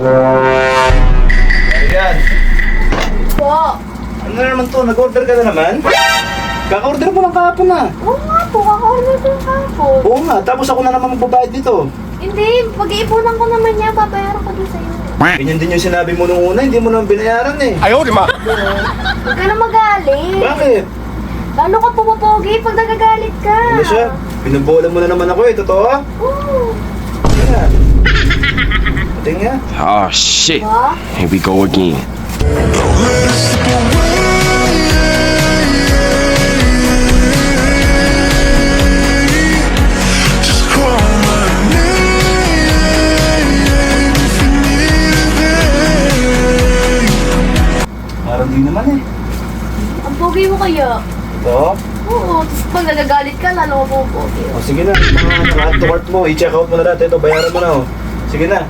Ayan. Po. Ano na naman to? Nag-order ka na naman? Kaka-order mo lang kahapon na. Oo nga po, kaka-order ko yung kahapon. Oo nga, tapos ako na naman magbabayad dito. Hindi, pag-iipunan ko naman niya, babayaran ko din sa'yo. Ganyan din yung sinabi mo nung una, hindi mo naman binayaran eh. Ayaw, di ma. Huwag ka na magalit. Bakit? Lalo ka pumapogi pag nagagalit ka. Ano siya? Binubola mo na naman ako eh, totoo? Oo. Ayan. Pati nga. Oh, shit. Diba? Here we go again. Parang di naman eh. Ang pogi mo kaya. Ito? Oo, tapos pag nagagalit ka, lalo ka pumapogi. O sige na, mga naka-to-court mo, i-check out mo na natin ito, bayaran mo na oh. Sige na.